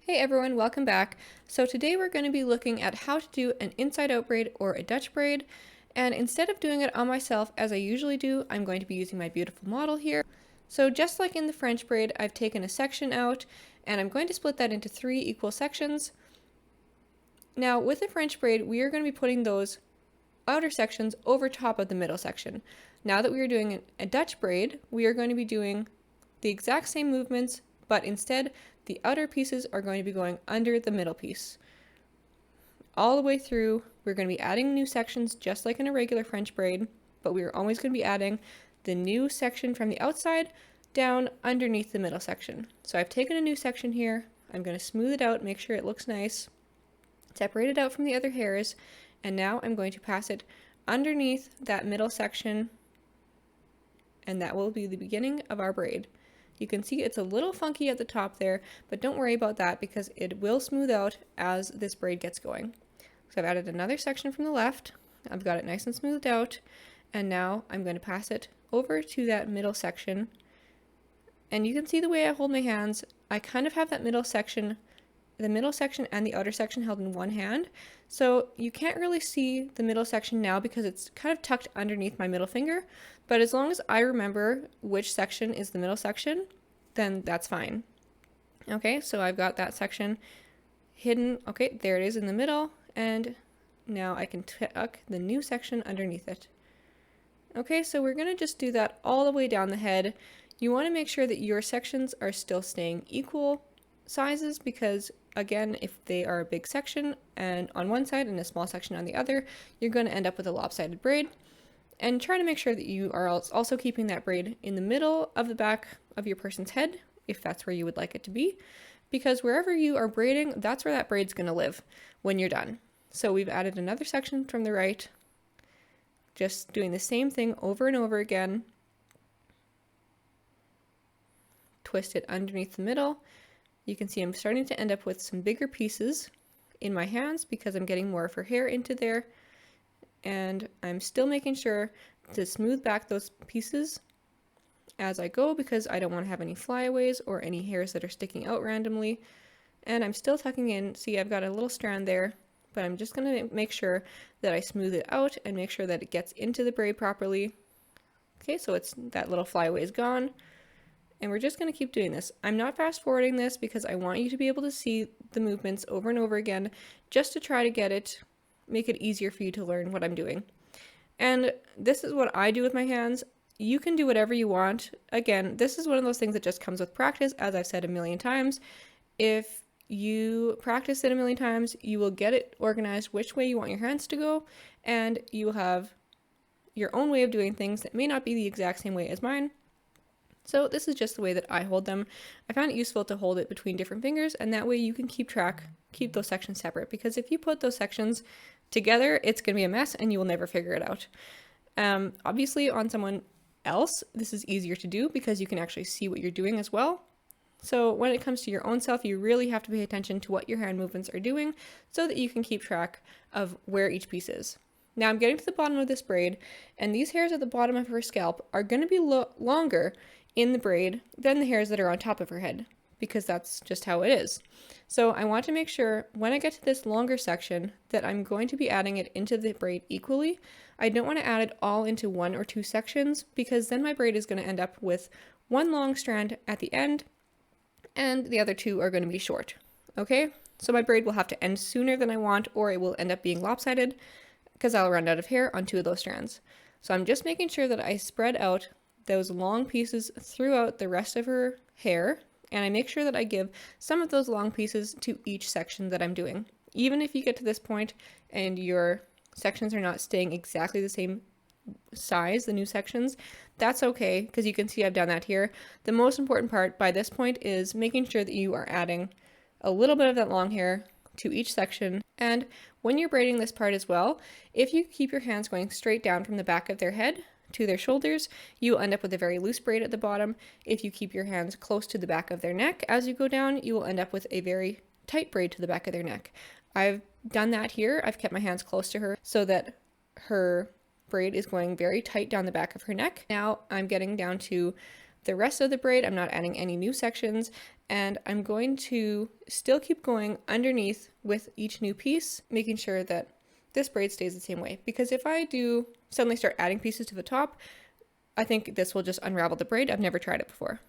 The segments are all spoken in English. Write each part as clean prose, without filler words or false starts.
Hey everyone, welcome back. So today we're going to be looking at how to do an inside-out braid or a Dutch braid. And instead of doing it on myself as I usually do, I'm going to be using my beautiful model here. So just like in the French braid, I've taken a section out and I'm going to split that into 3 equal sections. Now with the French braid, we are going to be putting those outer sections over top of the middle section. Now that we are doing a Dutch braid, we are going to be doing the exact same movements, but instead the outer pieces are going to be going under the middle piece. All the way through, we're going to be adding new sections just like in a regular French braid, but we are always going to be adding the new section from the outside down underneath the middle section. So I've taken a new section here, I'm going to smooth it out, make sure it looks nice, separate it out from the other hairs, and now I'm going to pass it underneath that middle section, and that will be the beginning of our braid. You can see it's a little funky at the top there, but don't worry about that because it will smooth out as this braid gets going. So I've added another section from the left, I've got it nice and smoothed out, and now I'm going to pass it over to that middle section. And you can see the way I hold my hands, I kind of have that middle section, the middle section and the outer section held in one hand. So you can't really see the middle section now because it's kind of tucked underneath my middle finger, but as long as I remember which section is the middle section, then that's fine. Okay, so I've got that section hidden. Okay, there it is in the middle, and now I can tuck the new section underneath it. Okay, so we're going to just do that all the way down the head. You want to make sure that your sections are still staying equal sizes because again, if they are a big section and on one side and a small section on the other, you're going to end up with a lopsided braid. And try to make sure that you are also keeping that braid in the middle of the back of your person's head, if that's where you would like it to be, because wherever you are braiding, that's where that braid's going to live when you're done. So we've added another section from the right, just doing the same thing over and over again. Twist it underneath the middle. You can see I'm starting to end up with some bigger pieces in my hands because I'm getting more of her hair into there. And I'm still making sure to smooth back those pieces as I go because I don't want to have any flyaways or any hairs that are sticking out randomly. And I'm still tucking in. See, I've got a little strand there, but I'm just going to make sure that I smooth it out and make sure that it gets into the braid properly. Okay, so it's that little flyaway is gone. And we're just going to keep doing this. I'm not fast forwarding this because I want you to be able to see the movements over and over again just to try to make it easier for you to learn what I'm doing. And this is what I do with my hands. You can do whatever you want. Again, this is one of those things that just comes with practice, as I've said a million times. If you practice it a million times, you will get it organized which way you want your hands to go, and you will have your own way of doing things that may not be the exact same way as mine. So this is just the way that I hold them. I found it useful to hold it between different fingers, and that way you can keep those sections separate, because if you put those sections together, it's going to be a mess and you will never figure it out. Obviously on someone else, this is easier to do because you can actually see what you're doing as well. So when it comes to your own self, you really have to pay attention to what your hand movements are doing so that you can keep track of where each piece is. Now I'm getting to the bottom of this braid, and these hairs at the bottom of her scalp are going to be longer in the braid than the hairs that are on top of her head, because that's just how it is. So I want to make sure when I get to this longer section that I'm going to be adding it into the braid equally. I don't want to add it all into one or two sections because then my braid is going to end up with one long strand at the end and the other two are going to be short. Okay, so my braid will have to end sooner than I want, or it will end up being lopsided because I'll run out of hair on two of those strands. So I'm just making sure that I spread out those long pieces throughout the rest of her hair, and I make sure that I give some of those long pieces to each section that I'm doing. Even if you get to this point and your sections are not staying exactly the same size, the new sections, that's okay, because you can see I've done that here. The most important part by this point is making sure that you are adding a little bit of that long hair to each section. And when you're braiding this part as well, if you keep your hands going straight down from the back of their head to their shoulders, you'll end up with a very loose braid at the bottom. If you keep your hands close to the back of their neck as you go down, you will end up with a very tight braid to the back of their neck. I've done that here. I've kept my hands close to her so that her braid is going very tight down the back of her neck. Now I'm getting down to the rest of the braid. I'm not adding any new sections, And I'm going to still keep going underneath with each new piece, making sure that this braid stays the same way. Because if I do suddenly start adding pieces to the top, I think this will just unravel the braid. I've never tried it before.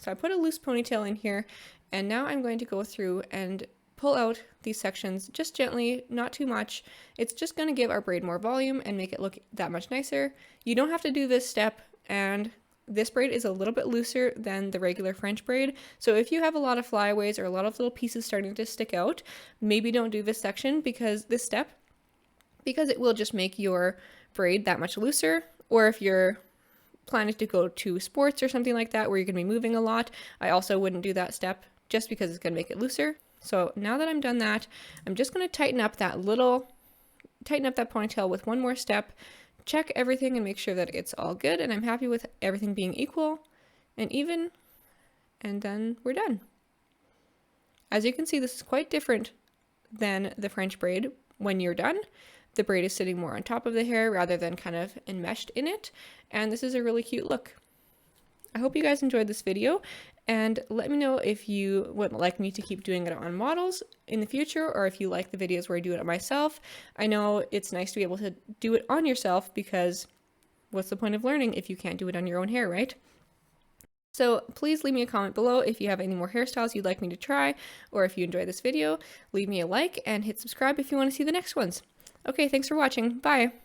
So I put a loose ponytail in here, and now I'm going to go through and pull out these sections just gently, not too much. It's just going to give our braid more volume and make it look that much nicer. You don't have to do this step, and this braid is a little bit looser than the regular French braid. So if you have a lot of flyaways or a lot of little pieces starting to stick out, maybe don't do this section because this step, because it will just make your braid that much looser. Or if you're planning to go to sports or something like that where you're going to be moving a lot, I also wouldn't do that step just because it's going to make it looser. So now that I'm done that, I'm just going to tighten up that ponytail with one more step, check everything and make sure that it's all good and I'm happy with everything being equal and even, and then we're done. As you can see, this is quite different than the French braid when you're done. The braid is sitting more on top of the hair rather than kind of enmeshed in it, and this is a really cute look. I hope you guys enjoyed this video, and let me know if you would like me to keep doing it on models in the future, or if you like the videos where I do it on myself. I know it's nice to be able to do it on yourself, because what's the point of learning if you can't do it on your own hair, right? So please leave me a comment below if you have any more hairstyles you'd like me to try, or if you enjoyed this video, leave me a like and hit subscribe if you want to see the next ones. Okay, thanks for watching. Bye!